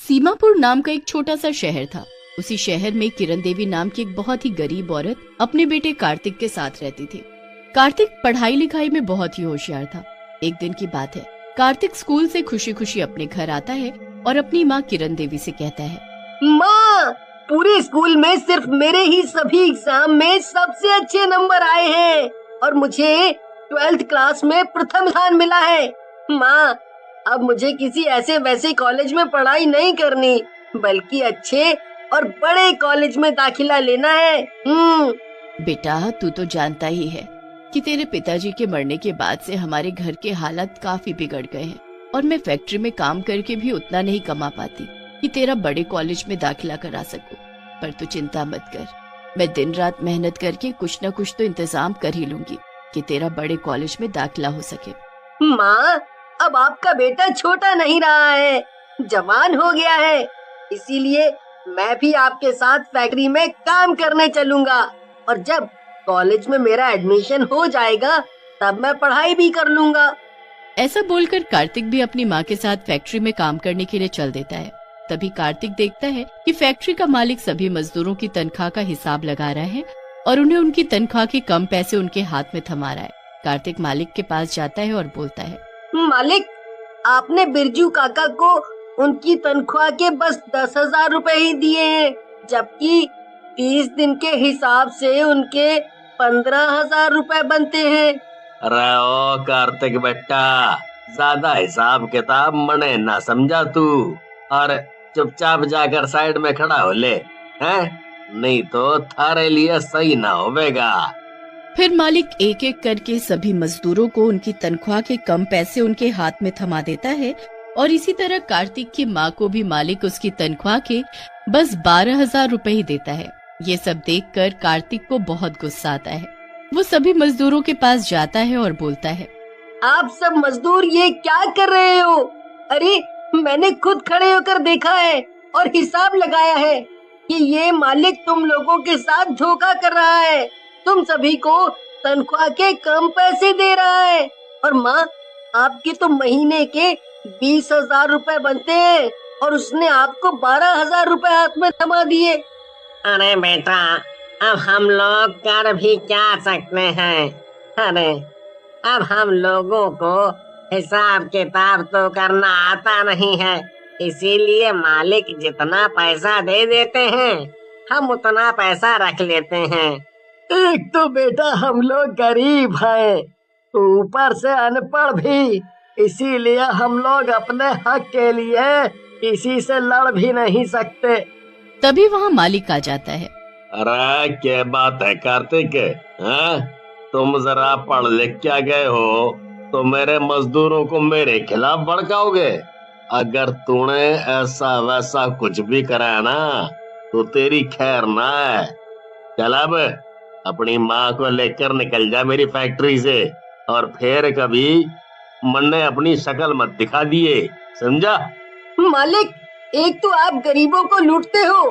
सीमापुर नाम का एक छोटा सा शहर था। उसी शहर में किरण देवी नाम की एक बहुत ही गरीब औरत अपने बेटे कार्तिक के साथ रहती थी। कार्तिक पढ़ाई लिखाई में बहुत ही होशियार था। एक दिन की बात है, कार्तिक स्कूल से खुशी खुशी अपने घर आता है और अपनी माँ किरण देवी से कहता है, माँ, पूरे स्कूल में सिर्फ मेरे ही सभी एग्जाम में सबसे अच्छे नंबर आए हैं और मुझे 12th क्लास में प्रथम स्थान मिला है। माँ, अब मुझे किसी ऐसे वैसे कॉलेज में पढ़ाई नहीं करनी, बल्कि अच्छे और बड़े कॉलेज में दाखिला लेना है। बेटा, तू तो जानता ही है कि तेरे पिताजी के मरने के बाद से हमारे घर के हालात काफी बिगड़ गए हैं और मैं फैक्ट्री में काम करके भी उतना नहीं कमा पाती कि तेरा बड़े कॉलेज में दाखिला करा सकूं। पर तू चिंता मत कर, मैं दिन रात मेहनत करके कुछ न कुछ तो इंतजाम कर ही लूंगी कि तेरा बड़े कॉलेज में दाखिला हो सके। माँ, अब आपका बेटा छोटा नहीं रहा है, जवान हो गया है, इसीलिए मैं भी आपके साथ फैक्ट्री में काम करने चलूंगा और जब कॉलेज में मेरा एडमिशन हो जाएगा तब मैं पढ़ाई भी कर लूंगा। ऐसा बोलकर कार्तिक भी अपनी माँ के साथ फैक्ट्री में काम करने के लिए चल देता है। तभी कार्तिक देखता है कि फैक्ट्री का मालिक सभी मजदूरों की तनख्वाह का हिसाब लगा रहा है और उन्हें उनकी तनख्वाह के कम पैसे उनके हाथ में थमा रहा है। कार्तिक मालिक के पास जाता है और बोलता है, मालिक, आपने बिरजू काका को उनकी तनख्वाह के बस 10,000 रुपए ही दिए हैं, जबकि 30 दिन के हिसाब से उनके 15,000 रुपए बनते हैं। अरे ओ कार्तिक बेटा, ज्यादा हिसाब किताब मने ना समझा तू और चुपचाप जाकर साइड में खड़ा हो ले, हैं? नहीं तो थारे लिए सही ना होवेगा। फिर मालिक एक एक करके सभी मजदूरों को उनकी तनख्वाह के कम पैसे उनके हाथ में थमा देता है और इसी तरह कार्तिक की माँ को भी मालिक उसकी तनख्वाह के बस 12,000 रुपए ही देता है। ये सब देखकर कार्तिक को बहुत गुस्सा आता है। वो सभी मजदूरों के पास जाता है और बोलता है, आप सब मजदूर ये क्या कर रहे हो? अरे, मैंने खुद खड़े होकर देखा है और हिसाब लगाया है कि ये मालिक तुम लोगों के साथ धोखा कर रहा है। तुम सभी को तनख्वाह के कम पैसे दे रहा है और माँ, आपके तो महीने के 20,000 रुपए बनते हैं और उसने आपको 12,000 रुपए हाथ में थमा दिए। अरे बेटा, अब हम लोग कर भी क्या सकते हैं? अरे, अब हम लोगों को हिसाब किताब तो करना आता नहीं है, इसीलिए मालिक जितना पैसा दे देते हैं हम उतना पैसा रख लेते हैं। एक तो बेटा हम लोग गरीब हैं, ऊपर से अनपढ़ भी, इसीलिए हम लोग अपने हक के लिए किसी से लड़ भी नहीं सकते। तभी वहाँ मालिक आ जाता है। अरे क्या बात है कार्तिक, हैं? तुम जरा पढ़ लिख क्या गए हो तो मेरे मजदूरों को मेरे खिलाफ भड़काओगे? अगर तूने ऐसा वैसा कुछ भी कराया ना तो तेरी खैर ना है। चल अब अपनी माँ को लेकर निकल जा मेरी फैक्ट्री से और फिर कभी मन ने अपनी शक्ल मत दिखा दिए, समझा? मालिक, एक तो आप गरीबों को लूटते हो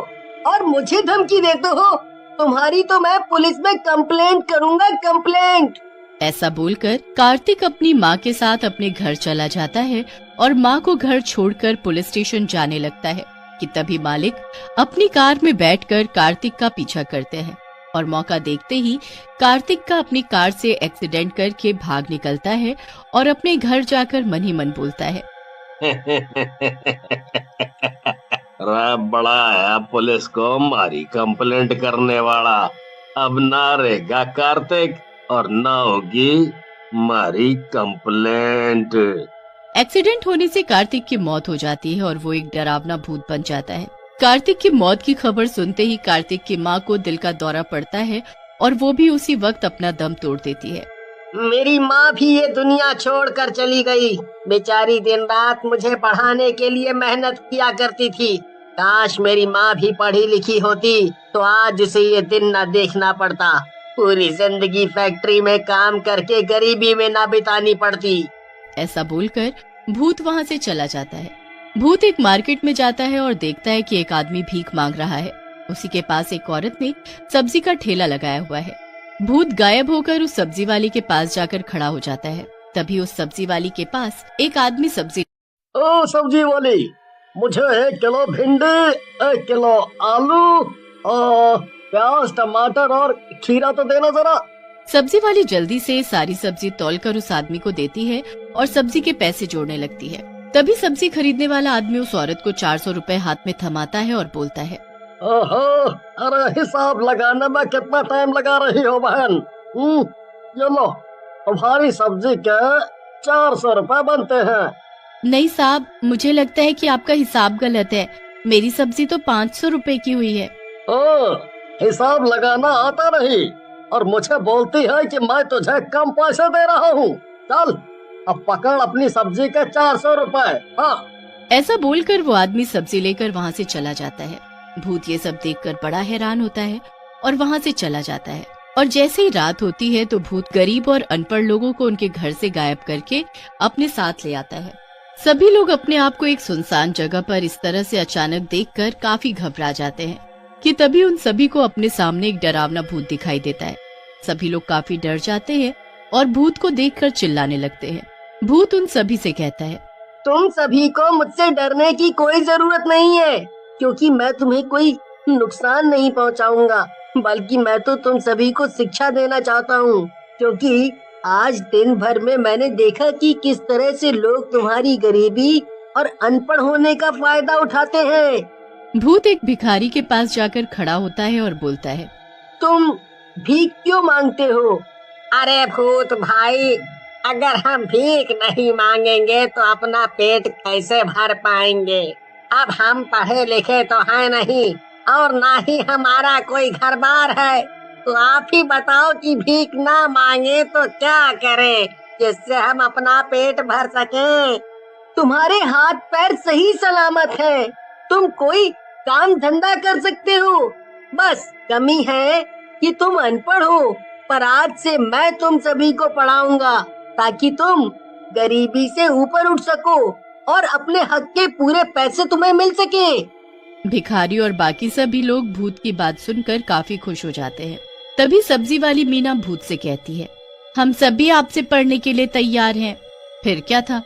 और मुझे धमकी देते हो। तुम्हारी तो मैं पुलिस में कंप्लेंट करूंगा, कंप्लेंट। ऐसा बोलकर कार्तिक अपनी माँ के साथ अपने घर चला जाता है और माँ को घर छोड़कर पुलिस स्टेशन जाने लगता है कि तभी मालिक अपनी कार में बैठकर कार्तिक का पीछा करते हैं और मौका देखते ही कार्तिक का अपनी कार से एक्सीडेंट करके भाग निकलता है और अपने घर जाकर मन ही मन बोलता है, बड़ा है पुलिस को मारी कंप्लेंट करने वाला। अब ना रहेगा कार्तिक और ना होगी मारी कंप्लेंट। एक्सीडेंट होने से कार्तिक की मौत हो जाती है और वो एक डरावना भूत बन जाता है। कार्तिक की मौत की खबर सुनते ही कार्तिक की माँ को दिल का दौरा पड़ता है और वो भी उसी वक्त अपना दम तोड़ देती है। मेरी माँ भी ये दुनिया छोड़कर चली गई। बेचारी दिन रात मुझे पढ़ाने के लिए मेहनत किया करती थी। काश मेरी माँ भी पढ़ी लिखी होती तो आज उसे ये दिन न देखना पड़ता। पूरी जिंदगी फैक्ट्री में काम करके गरीबी में ना बितानी पड़ती। ऐसा बोलकर भूत वहाँ से चला जाता है। भूत एक मार्केट में जाता है और देखता है कि एक आदमी भीख मांग रहा है। उसी के पास एक औरत ने सब्जी का ठेला लगाया हुआ है। भूत गायब होकर उस सब्जी वाली के पास जाकर खड़ा हो जाता है। तभी उस सब्जी वाली के पास एक आदमी ओ सब्जी वाली, मुझे 1 किलो भिंडी, 1 किलो आलू और प्याज, टमाटर और खीरा तो देना जरा। सब्जी वाली जल्दी से सारी सब्जी तौलकर उस आदमी को देती है और सब्जी के पैसे जोड़ने लगती है। तभी सब्जी खरीदने वाला आदमी उस औरत को 400 रुपए हाथ में थमाता है और बोलता है, ओहो, अरे हिसाब लगाने में कितना टाइम लगा रही हो बहन। ये लो, तुम्हारी सब्जी के 400 रुपए बनते हैं। नहीं साहब, मुझे लगता है कि आपका हिसाब गलत है। मेरी सब्जी तो 500 रुपए की हुई है। ओ, हिसाब लगाना आता नहीं और मुझे बोलती है कि मैं तुझे कम पैसे दे रहा हूँ। चल अब पकड़ अपनी सब्जी के 400 रुपए। हाँ। ऐसा बोलकर वो आदमी सब्जी लेकर वहाँ से चला जाता है। भूत ये सब देखकर बड़ा हैरान होता है और वहाँ से चला जाता है। और जैसे ही रात होती है तो भूत गरीब और अनपढ़ लोगों को उनके घर से गायब करके अपने साथ ले आता है। सभी लोग अपने आप को एक सुनसान जगह पर इस तरह से अचानक देखकर काफी घबरा जाते हैं कि तभी उन सभी को अपने सामने एक डरावना भूत दिखाई देता है। सभी लोग काफी डर जाते हैं और भूत को देखकर चिल्लाने लगते हैं। भूत उन सभी से कहता है, तुम सभी को मुझसे डरने की कोई जरूरत नहीं है, क्योंकि मैं तुम्हें कोई नुकसान नहीं पहुंचाऊंगा, बल्कि मैं तो तुम सभी को शिक्षा देना चाहता हूं, क्योंकि आज दिन भर में मैंने देखा कि किस तरह से लोग तुम्हारी गरीबी और अनपढ़ होने का फायदा उठाते हैं। भूत एक भिखारी के पास जाकर खड़ा होता है और बोलता है, तुम भीख क्यों मांगते हो? अरे भूत भाई, अगर हम भीख नहीं मांगेंगे तो अपना पेट कैसे भर पाएंगे? अब हम पढ़े लिखे तो है नहीं और ना ही हमारा कोई घर बार है, तो आप ही बताओ कि भीख ना मांगे तो क्या करें जिससे हम अपना पेट भर सकें? तुम्हारे हाथ पैर सही सलामत है, तुम कोई काम धंधा कर सकते हो, बस कमी है कि तुम अनपढ़ हो। पर आज से मैं तुम सभी को पढ़ाऊंगा ताकि तुम गरीबी से ऊपर उठ सको और अपने हक के पूरे पैसे तुम्हें मिल सके। भिखारी और बाकी सभी लोग भूत की बात सुनकर काफी खुश हो जाते हैं। तभी सब्जी वाली मीना भूत से कहती है, हम सभी आपसे पढ़ने के लिए तैयार हैं। फिर क्या था,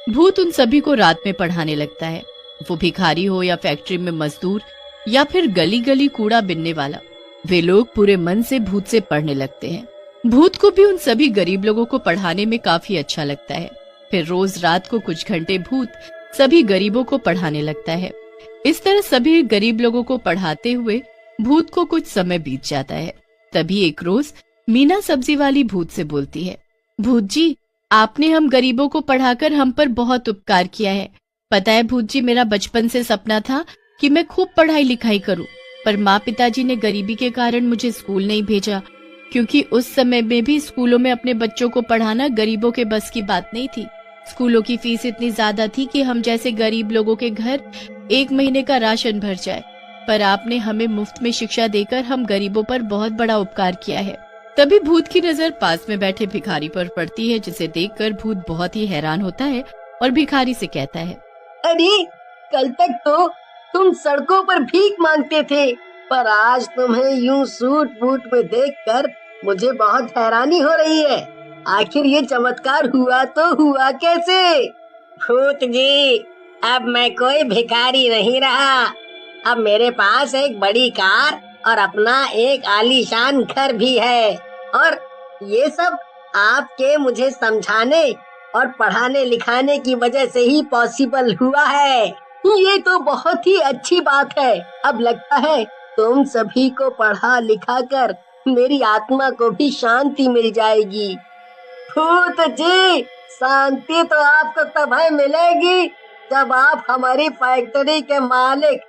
भूत उन सभी को रात में पढ़ाने लगता है। वो भिखारी हो या फैक्ट्री में मजदूर या फिर गली गली कूड़ा बिनने वाला, वे लोग पूरे मन से भूत से पढ़ने लगते हैं। भूत को भी उन सभी गरीब लोगों को पढ़ाने में काफी अच्छा लगता है। फिर रोज रात को कुछ घंटे भूत सभी गरीबों को पढ़ाने लगता है। इस तरह सभी गरीब लोगों को पढ़ाते हुए भूत को कुछ समय बीत जाता है। तभी एक रोज मीना सब्जी वाली भूत से बोलती है, भूत जी, आपने हम गरीबों को पढ़ाकर हम पर बहुत उपकार किया है। पता है भूत जी, मेरा बचपन से सपना था कि मैं खूब पढ़ाई लिखाई करूं, पर माँ पिताजी ने गरीबी के कारण मुझे स्कूल नहीं भेजा, क्योंकि उस समय में भी स्कूलों में अपने बच्चों को पढ़ाना गरीबों के बस की बात नहीं थी। स्कूलों की फीस इतनी ज्यादा थी कि हम जैसे गरीब लोगों के घर 1 महीने का राशन भर जाए। पर आपने हमें मुफ्त में शिक्षा देकर हम गरीबों पर बहुत बड़ा उपकार किया है। तभी भूत की नजर पास में बैठे भिखारी पर पड़ती है, जिसे देखकर भूत बहुत ही हैरान होता है और भिखारी से कहता है, अरे कल तक तो तुम सड़कों पर भीख मांगते थे, पर आज तुम्हें यूं सूट बूट में देखकर मुझे बहुत हैरानी हो रही है। आखिर ये चमत्कार हुआ तो हुआ कैसे? भूत जी, अब मैं कोई भिखारी नहीं रहा। अब मेरे पास एक बड़ी कार और अपना एक आलीशान घर भी है, और ये सब आपके मुझे समझाने और पढ़ाने लिखाने की वजह से ही पॉसिबल हुआ है। ये तो बहुत ही अच्छी बात है। अब लगता है तुम सभी को पढ़ा लिखा कर मेरी आत्मा को भी शांति मिल जाएगी। भूत जी, शांति तो आपको तभी मिलेगी जब आप हमारी फैक्ट्री के मालिक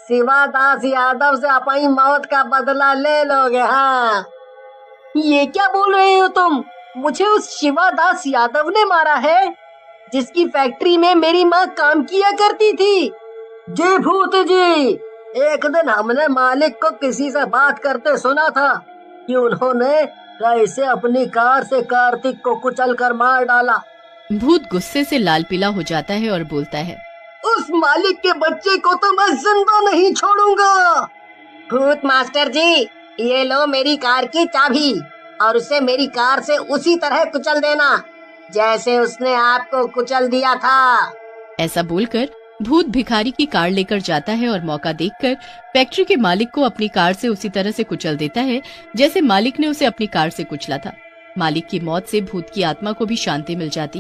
शिवादास यादव से अपनी मौत का बदला ले लोगे। हाँ, ये क्या बोल रहे हो तुम? मुझे उस शिवादास यादव ने मारा है जिसकी फैक्ट्री में मेरी माँ काम किया करती थी? जी भूत जी, एक दिन हमने मालिक को किसी से बात करते सुना था कि उन्होंने कैसे अपनी कार से कार्तिक को कुचल कर मार डाला। भूत गुस्से से लाल पीला हो जाता है और बोलता है, उस मालिक के बच्चे को तो मैं जिंदा नहीं छोड़ूंगा। भूत मास्टर जी, ये लो मेरी कार की चाबी और उसे मेरी कार से उसी तरह कुचल देना जैसे उसने आपको कुचल दिया था। ऐसा बोलकर भूत भिखारी की कार लेकर जाता है और मौका देखकर फैक्ट्री के मालिक को अपनी कार से उसी तरह से कुचल देता है जैसे मालिक ने उसे अपनी कार से कुचला था। मालिक की मौत से भूत की आत्मा को भी शांति मिल जाती